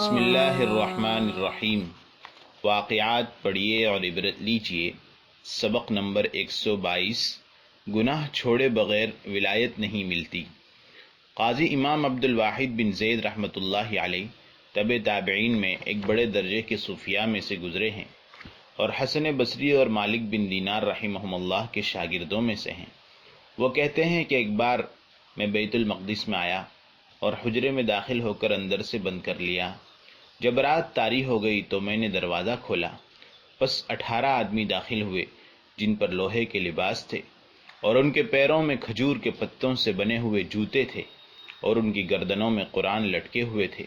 بسم اللہ الرحمن الرحیم۔ واقعات پڑھیے اور عبرت لیجیے۔ سبق نمبر 122۔ گناہ چھوڑے بغیر ولایت نہیں ملتی۔ قاضی امام عبد الواحد بن زید رحمۃ اللہ علیہ تبع تابعین میں ایک بڑے درجے کے صوفیاء میں سے گزرے ہیں اور حسن بصری اور مالک بن دینار رحمہم اللہ کے شاگردوں میں سے ہیں۔ وہ کہتے ہیں کہ ایک بار میں بیت المقدس میں آیا اور حجرے میں داخل ہو کر اندر سے بند کر لیا۔ جب رات طاری ہو گئی تو میں نے دروازہ کھولا، پس 18 آدمی داخل ہوئے جن پر لوہے کے لباس تھے اور ان کے پیروں میں کھجور کے پتوں سے بنے ہوئے جوتے تھے اور ان کی گردنوں میں قرآن لٹکے ہوئے تھے۔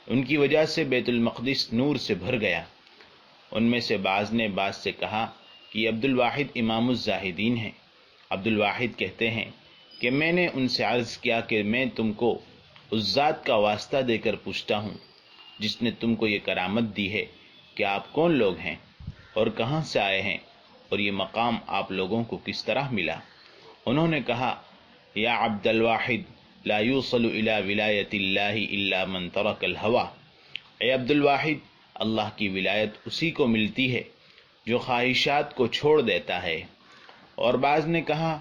ان کی وجہ سے بیت المقدس نور سے بھر گیا۔ ان میں سے بعض نے بعض سے کہا کہ یہ عبد الواحد امام الزاہدین ہیں۔ عبد الواحد کہتے ہیں کہ میں نے ان سے عرض کیا کہ میں تم کو اس ذات کا واسطہ دے کر پوچھتا ہوں جس نے تم کو یہ کرامت دی ہے کہ آپ کون لوگ ہیں اور کہاں سے آئے ہیں اور یہ مقام آپ لوگوں کو کس طرح ملا؟ انہوں نے کہا، یا عبد الواحد لا یوصل الی ولایت اللہ الا من ترک الہوی۔ اے عبد الواحد، اللہ کی ولایت اسی کو ملتی ہے جو خواہشات کو چھوڑ دیتا ہے۔ اور بعض نے کہا،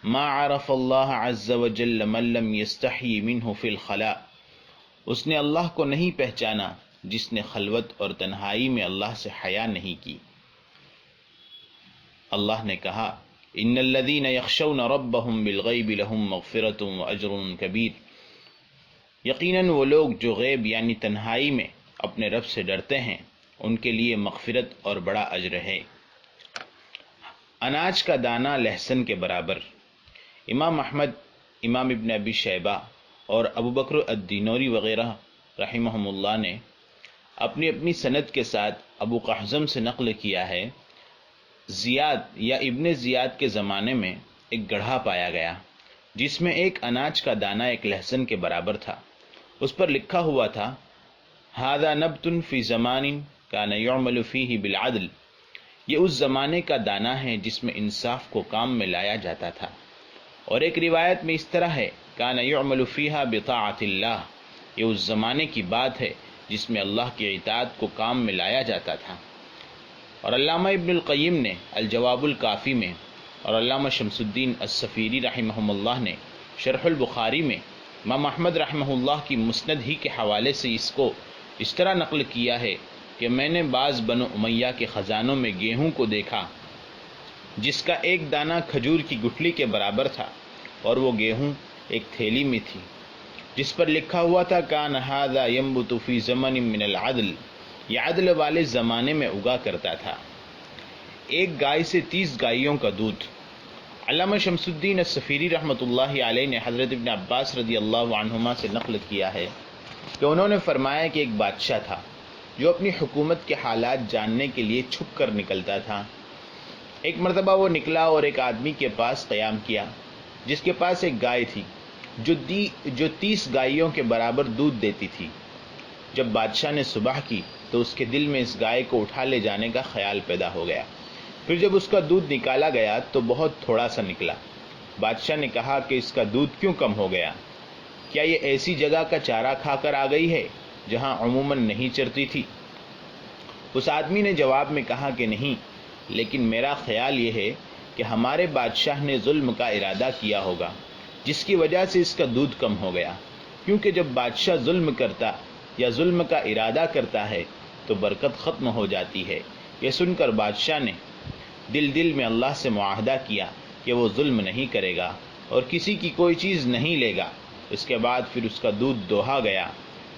ما عرف اللہ عز وجل من لم یستحی منہ فی الخلاء۔ اس نے اللہ کو نہیں پہچانا جس نے خلوت اور تنہائی میں اللہ سے حیا نہیں کی۔ اللہ نے کہا، ان الذین یخشون ربہم بالغیب لہم مغفرۃ واجر کبیر۔ یقیناً وہ لوگ جو غیب یعنی تنہائی میں اپنے رب سے ڈرتے ہیں ان کے لیے مغفرت اور بڑا اجر ہے۔ اناج کا دانہ لہسن کے برابر۔ امام احمد، امام ابن ابی شیبہ اور ابو بکر الدینوری وغیرہ رحمہم اللہ نے اپنی اپنی سند کے ساتھ ابو قحزم سے نقل کیا ہے، زیاد یا ابن زیاد کے زمانے میں ایک گڑھا پایا گیا جس میں ایک اناج کا دانہ ایک لہسن کے برابر تھا۔ اس پر لکھا ہوا تھا، ھذا نبت فی زمان کان یعمل فیہ بالعدل۔ یہ اس زمانے کا دانہ ہے جس میں انصاف کو کام میں لایا جاتا تھا۔ اور ایک روایت میں اس طرح ہے، کان یعمل فیہا بطاعت اللہ۔ یہ اس زمانے کی بات ہے جس میں اللہ کی اطاعت کو کام میں لایا جاتا تھا۔ اور علامہ ابن القیم نے الجواب الکافی میں اور علامہ شمس الدین الصفیری رحمہم اللہ نے شرح البخاری میں امام احمد رحمہ اللہ کی مسند ہی کے حوالے سے اس کو اس طرح نقل کیا ہے کہ میں نے بعض بنو امیہ کے خزانوں میں گیہوں کو دیکھا جس کا ایک دانہ کھجور کی گٹھلی کے برابر تھا، اور وہ گیہوں ایک تھیلی میں تھی جس پر لکھا ہوا تھا، کان ھذا ینبت فی زمن من العدل۔ یہ عدل والے زمانے میں اگا کرتا تھا۔ ایک گائے سے 30 گائیوں کا دودھ۔ علامہ شمس الدین الصفیری رحمۃ اللہ علیہ نے حضرت ابن عباس رضی اللہ عنہما سے نقل کیا ہے کہ انہوں نے فرمایا کہ ایک بادشاہ تھا جو اپنی حکومت کے حالات جاننے کے لیے چھپ کر نکلتا تھا۔ ایک مرتبہ وہ نکلا اور ایک آدمی کے پاس قیام کیا جس کے پاس ایک گائے تھی جو 30 گائیوں کے برابر دودھ دیتی تھی۔ جب بادشاہ نے صبح کی تو اس کے دل میں اس گائے کو اٹھا لے جانے کا خیال پیدا ہو گیا۔ پھر جب اس کا دودھ نکالا گیا تو بہت تھوڑا سا نکلا۔ بادشاہ نے کہا کہ اس کا دودھ کیوں کم ہو گیا؟ کیا یہ ایسی جگہ کا چارہ کھا کر آ گئی ہے جہاں عموماً نہیں چرتی تھی؟ اس آدمی نے جواب میں کہا کہ نہیں، لیکن میرا خیال یہ ہے کہ ہمارے بادشاہ نے ظلم کا ارادہ کیا ہوگا جس کی وجہ سے اس کا دودھ کم ہو گیا، کیونکہ جب بادشاہ ظلم کرتا یا ظلم کا ارادہ کرتا ہے تو برکت ختم ہو جاتی ہے۔ یہ سن کر بادشاہ نے دل میں اللہ سے معاہدہ کیا کہ وہ ظلم نہیں کرے گا اور کسی کی کوئی چیز نہیں لے گا۔ اس کے بعد پھر اس کا دودھ دوہا گیا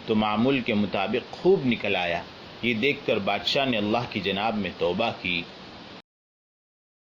تو معمول کے مطابق خوب نکل آیا۔ یہ دیکھ کر بادشاہ نے اللہ کی جناب میں توبہ کی